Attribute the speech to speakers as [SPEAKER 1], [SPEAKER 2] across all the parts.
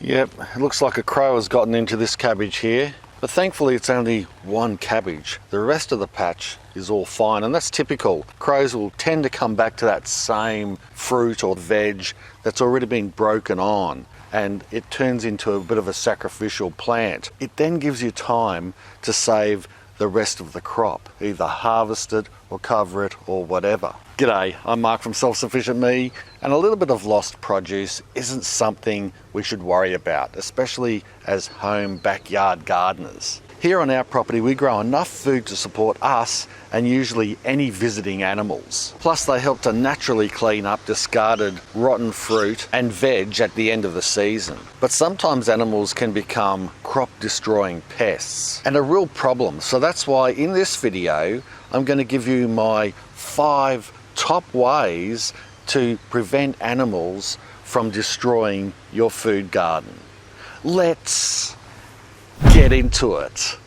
[SPEAKER 1] Yep, it looks like a crow has gotten into this cabbage here, but thankfully it's only one cabbage. The rest of the patch is all fine, and that's typical. Crows will tend to come back to that same fruit or veg that's already been broken on, and it turns into a bit of a sacrificial plant. It then gives you time to save the rest of the crop, either harvest it or cover it or whatever. G'day, I'm Mark from Self Sufficient Me, and a little bit of lost produce isn't something we should worry about, especially as home backyard gardeners. Here on our property we grow enough food to support us and usually any visiting animals. Plus they help to naturally clean up discarded rotten fruit and veg at the end of the season. But sometimes animals can become crop destroying pests and a real problem. So that's why in this video I'm going to give you my 5 top ways to prevent animals from destroying your food garden. Let's get into it.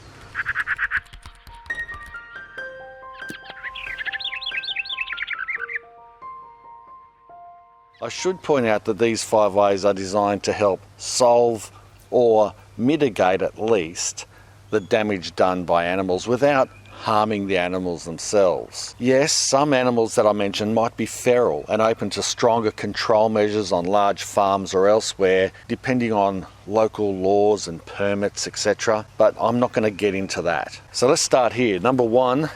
[SPEAKER 1] I should point out that these 5 ways are designed to help solve or mitigate at least the damage done by animals without harming the animals themselves. Yes, some animals that I mentioned might be feral and open to stronger control measures on large farms or elsewhere, depending on local laws and permits, etc. But I'm not going to get into that. So let's start here. Number 1,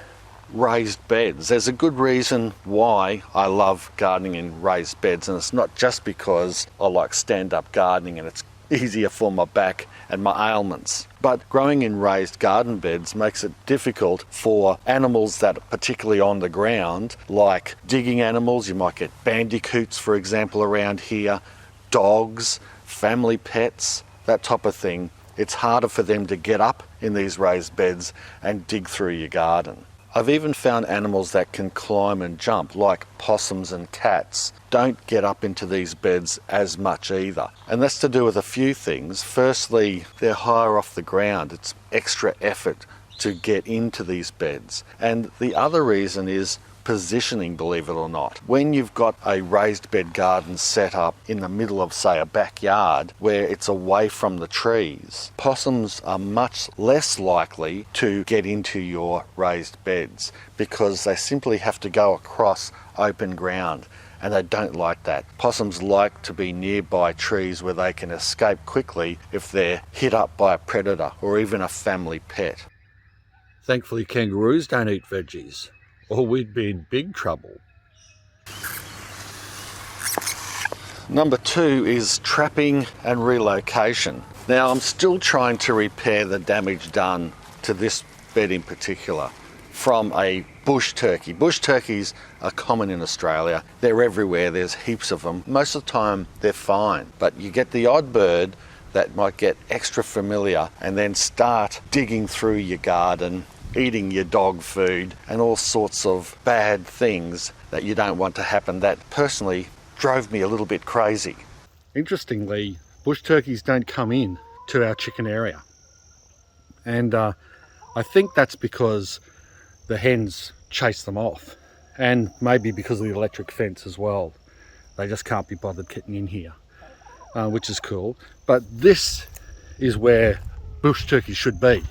[SPEAKER 1] raised beds. There's a good reason why I love gardening in raised beds, and it's not just because I like stand-up gardening and it's easier for my back and my ailments. But growing in raised garden beds makes it difficult for animals that are particularly on the ground, like digging animals. You might get bandicoots, for example, around here, dogs, family pets, that type of thing. It's harder for them to get up in these raised beds and dig through your garden. I've even found animals that can climb and jump, like possums and cats, don't get up into these beds as much either. And that's to do with a few things. Firstly, they're higher off the ground. It's extra effort to get into these beds. And the other reason is positioning, believe it or not. When you've got a raised bed garden set up in the middle of, say, a backyard where it's away from the trees, possums are much less likely to get into your raised beds because they simply have to go across open ground, and they don't like that. Possums like to be nearby trees where they can escape quickly if they're hit up by a predator or even a family pet. Thankfully, kangaroos don't eat veggies, or we'd be in big trouble. Number 2 is trapping and relocation. Now, I'm still trying to repair the damage done to this bed in particular from a bush turkey. Bush turkeys are common in Australia. They're everywhere. There's heaps of them. Most of the time they're fine, but you get the odd bird that might get extra familiar and then start digging through your garden, eating your dog food, and all sorts of bad things that you don't want to happen. That personally drove me a little bit crazy. Interestingly, bush turkeys don't come in to our chicken area. And I think that's because the hens chase them off, and maybe because of the electric fence as well. They just can't be bothered getting in here, which is cool. But this is where bush turkeys should be,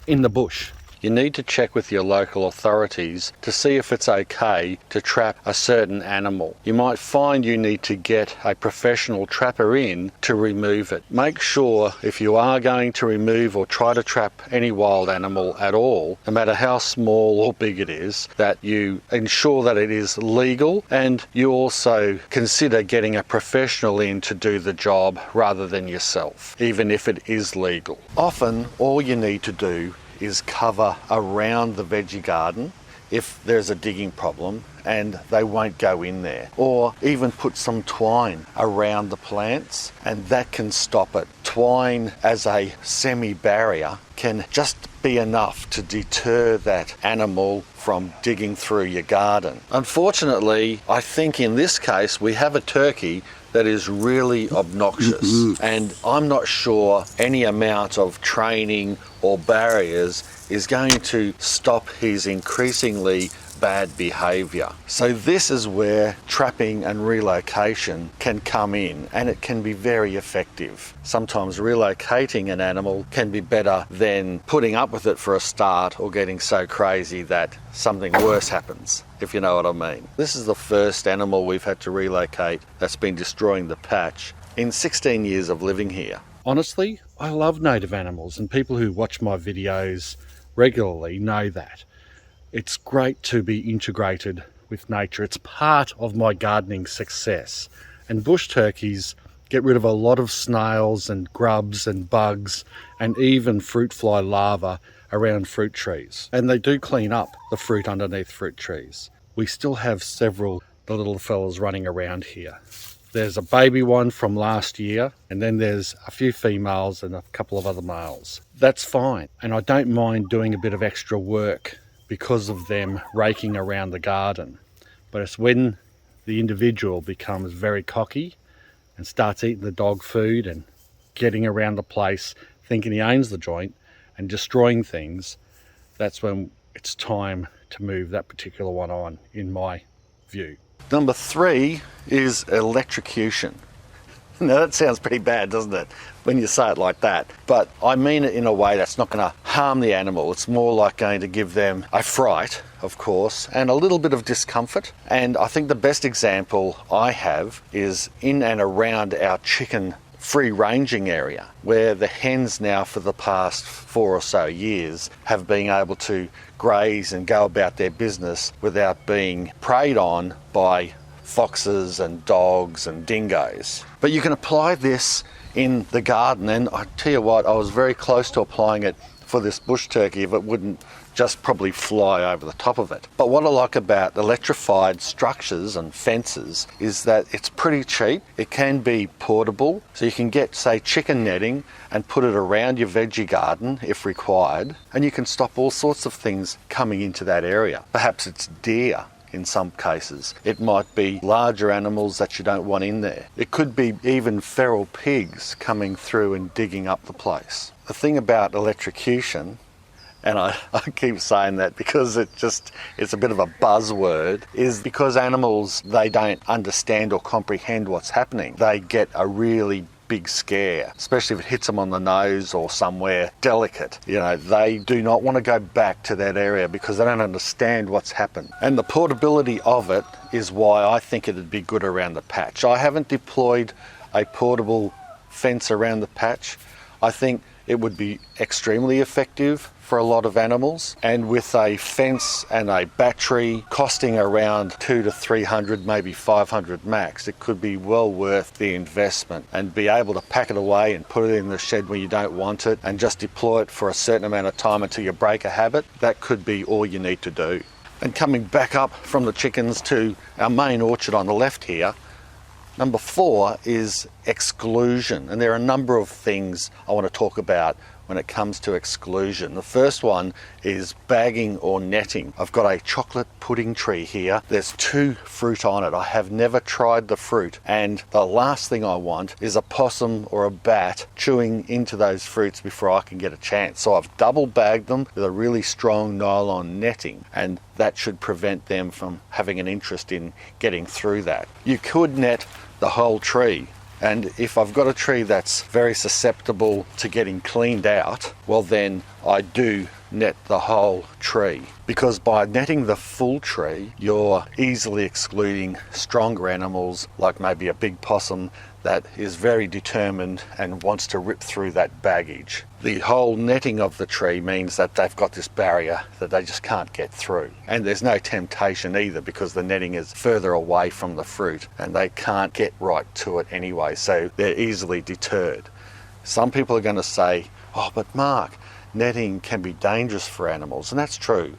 [SPEAKER 1] in the bush. You need to check with your local authorities to see if it's okay to trap a certain animal. You might find you need to get a professional trapper in to remove it. Make sure if you are going to remove or try to trap any wild animal at all, no matter how small or big it is, that you ensure that it is legal, and you also consider getting a professional in to do the job rather than yourself, even if it is legal. Often all you need to do is cover around the veggie garden if there's a digging problem and they won't go in there, or even put some twine around the plants and that can stop it. Twine as a semi-barrier can just be enough to deter that animal from digging through your garden. Unfortunately, I think in this case we have a turkey that is really obnoxious, and I'm not sure any amount of training or barriers is going to stop his increasingly bad behaviour. So this is where trapping and relocation can come in, and it can be very effective. Sometimes relocating an animal can be better than putting up with it for a start or getting so crazy that something worse happens, if you know what I mean. This is the first animal we've had to relocate that's been destroying the patch in 16 years of living here. Honestly, I love native animals, and people who watch my videos regularly know that. It's great to be integrated with nature. It's part of my gardening success. And bush turkeys get rid of a lot of snails and grubs and bugs and even fruit fly larvae around fruit trees. And they do clean up the fruit underneath fruit trees. We still have several the little fellas running around here. There's a baby one from last year, and then there's a few females and a couple of other males. That's fine, and I don't mind doing a bit of extra work because of them raking around the garden. But it's when the individual becomes very cocky and starts eating the dog food and getting around the place thinking he owns the joint and destroying things, that's when it's time to move that particular one on, in my view. Number 3 is electrocution. Now that sounds pretty bad, doesn't it, when you say it like that? But I mean it in a way that's not going to harm the animal. It's more like going to give them a fright, of course, and a little bit of discomfort. And I think the best example I have is in and around our chicken free ranging area, where the hens now for the past 4 or so years have been able to graze and go about their business without being preyed on by foxes and dogs and dingoes. But you can apply this in the garden, and I tell you what, I was very close to applying it for this bush turkey if it wouldn't just probably fly over the top of it. But what I like about electrified structures and fences is that it's pretty cheap. It can be portable, so you can get, say, chicken netting and put it around your veggie garden if required, and you can stop all sorts of things coming into that area. Perhaps it's deer. In some cases, it might be larger animals that you don't want in there. It could be even feral pigs coming through and digging up the place. The thing about electrocution, and I keep saying that because it's a bit of a buzzword, is because animals, they don't understand or comprehend what's happening. They get a really big scare, especially if it hits them on the nose or somewhere delicate. You know, they do not want to go back to that area because they don't understand what's happened. And the portability of it is why I think it'd be good around the patch. I haven't deployed a portable fence around the patch. I think it would be extremely effective for a lot of animals, and with a fence and a battery costing around 200 to 300, maybe 500 max, it could be well worth the investment, and be able to pack it away and put it in the shed when you don't want it and just deploy it for a certain amount of time until you break a habit. That could be all you need to do. And coming back up from the chickens to our main orchard on the left here, number 4 is exclusion, and there are a number of things I want to talk about when it comes to exclusion. The first one is bagging or netting. I've got a chocolate pudding tree here. There's 2 fruit on it. I have never tried the fruit, and the last thing I want is a possum or a bat chewing into those fruits before I can get a chance. So I've double bagged them with a really strong nylon netting, and that should prevent them from having an interest in getting through that. You could net the whole tree, and if I've got a tree that's very susceptible to getting cleaned out, well then I do net the whole tree, because by netting the full tree you're easily excluding stronger animals like maybe a big possum that is very determined and wants to rip through that baggage. The whole netting of the tree means that they've got this barrier that they just can't get through, and there's no temptation either because the netting is further away from the fruit and they can't get right to it anyway, so they're easily deterred. Some people are going to say, oh but Mark, netting can be dangerous for animals, and that's true.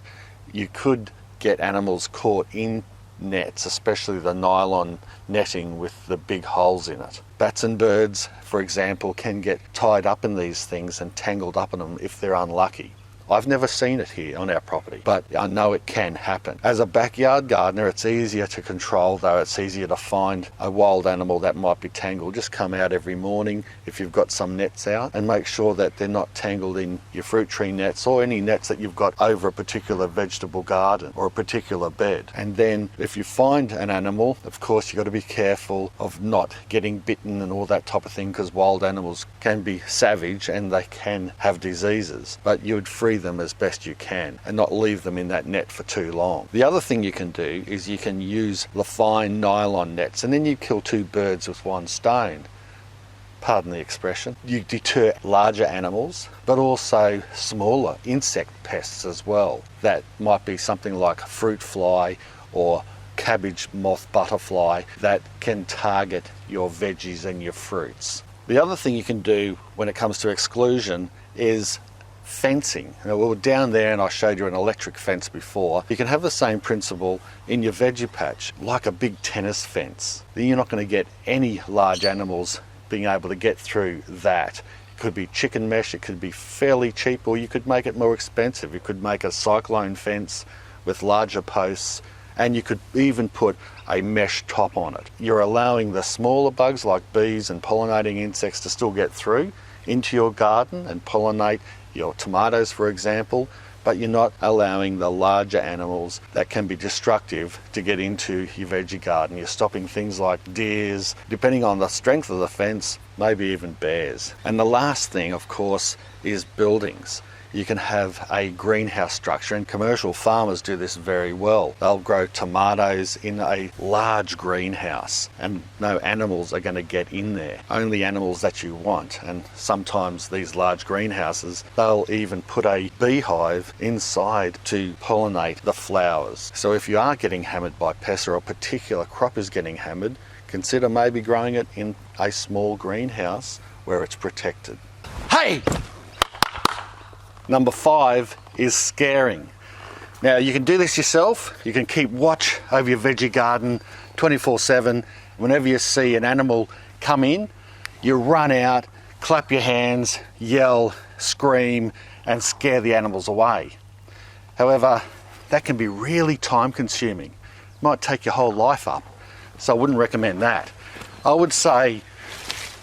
[SPEAKER 1] You could get animals caught in nets, especially the nylon netting with the big holes in it. Bats and birds, for example, can get tied up in these things and tangled up in them if they're unlucky. I've never seen it here on our property, but I know it can happen. As a backyard gardener, it's easier to control, though. It's easier to find a wild animal that might be tangled. Just come out every morning if you've got some nets out and make sure that they're not tangled in your fruit tree nets or any nets that you've got over a particular vegetable garden or a particular bed. And then if you find an animal, of course you've got to be careful of not getting bitten and all that type of thing, because wild animals can be savage and they can have diseases, but you would free them as best you can and not leave them in that net for too long. The other thing you can do is you can use the fine nylon nets, and then you kill two birds with one stone. Pardon the expression. You deter larger animals, but also smaller insect pests as well. That might be something like a fruit fly or cabbage moth butterfly that can target your veggies and your fruits. The other thing you can do when it comes to exclusion is fencing. Now, we were down there and I showed you an electric fence before. You can have the same principle in your veggie patch, like a big tennis fence. Then you're not going to get any large animals being able to get through that. It could be chicken mesh, it could be fairly cheap, or you could make it more expensive. You could make a cyclone fence with larger posts, and you could even put a mesh top on it. You're allowing the smaller bugs like bees and pollinating insects to still get through into your garden and pollinate your tomatoes, for example, but you're not allowing the larger animals that can be destructive to get into your veggie garden. You're stopping things like deers, depending on the strength of the fence, maybe even bears. And the last thing, of course, is buildings. You can have a greenhouse structure, and commercial farmers do this very well. They'll grow tomatoes in a large greenhouse and no animals are going to get in there, only animals that you want. And sometimes these large greenhouses, they'll even put a beehive inside to pollinate the flowers. So if you are getting hammered by pests or a particular crop is getting hammered, consider maybe growing it in a small greenhouse where it's protected. Hey! Number 5 is scaring. Now, you can do this yourself. You can keep watch over your veggie garden 24/7. Whenever you see an animal come in, you run out, clap your hands, yell, scream, and scare the animals away. However, that can be really time consuming. It might take your whole life up, so I wouldn't recommend that. I would say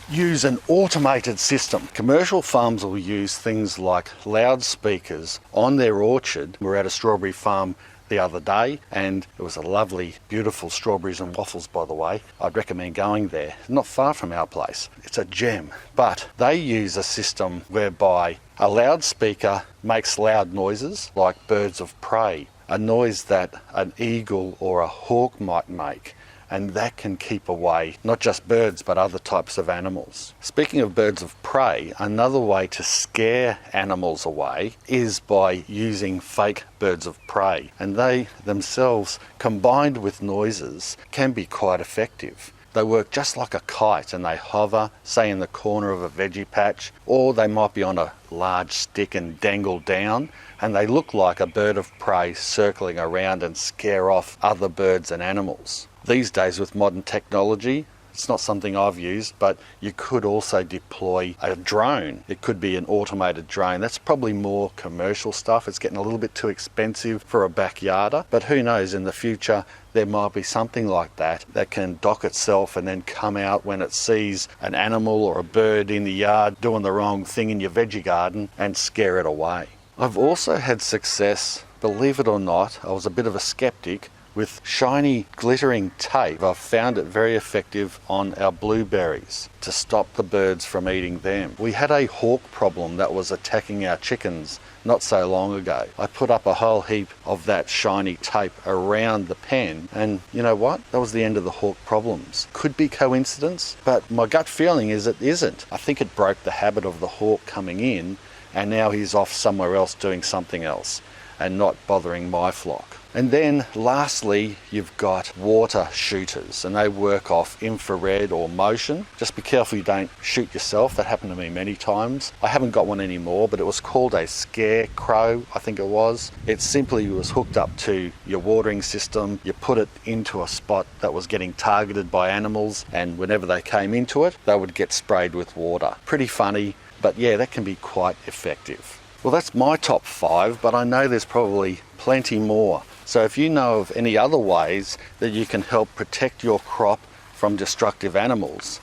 [SPEAKER 1] use an automated system. Commercial farms will use things like loudspeakers on their orchard. We were at a strawberry farm the other day and it was a lovely, beautiful strawberries and waffles, by the way. I'd recommend going there. Not far from our place. It's a gem. But they use a system whereby a loudspeaker makes loud noises like birds of prey, a noise that an eagle or a hawk might make. And that can keep away not just birds but other types of animals. Speaking of birds of prey, another way to scare animals away is by using fake birds of prey, and they themselves, combined with noises, can be quite effective. They work just like a kite and they hover, say in the corner of a veggie patch, or they might be on a large stick and dangle down, and they look like a bird of prey circling around and scare off other birds and animals. These days with modern technology, it's not something I've used, but you could also deploy a drone. It could be an automated drone. That's probably more commercial stuff. It's getting a little bit too expensive for a backyarder, but who knows, in the future there might be something like that that can dock itself and then come out when it sees an animal or a bird in the yard doing the wrong thing in your veggie garden and scare it away. I've also had success, believe it or not, I was a bit of a skeptic, with shiny glittering tape. I've found it very effective on our blueberries to stop the birds from eating them. We had a hawk problem that was attacking our chickens not so long ago. I put up a whole heap of that shiny tape around the pen, and you know what? That was the end of the hawk problems. Could be coincidence, but my gut feeling is it isn't. I think it broke the habit of the hawk coming in, and now he's off somewhere else doing something else and not bothering my flock. And then lastly, you've got water shooters, and they work off infrared or motion. Just be careful you don't shoot yourself. That happened to me many times. I haven't got one anymore, but it was called a scarecrow, I think it was. It simply was hooked up to your watering system. You put it into a spot that was getting targeted by animals, and whenever they came into it, they would get sprayed with water. Pretty funny, but yeah, that can be quite effective. Well, that's my top 5, but I know there's probably plenty more. So if you know of any other ways that you can help protect your crop from destructive animals,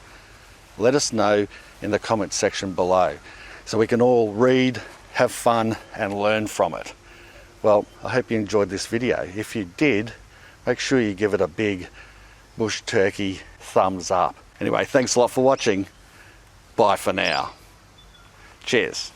[SPEAKER 1] let us know in the comment section below so we can all read, have fun and learn from it. Well, I hope you enjoyed this video. If you did, make sure you give it a big bush turkey thumbs up. Anyway, thanks a lot for watching. Bye for now. Cheers.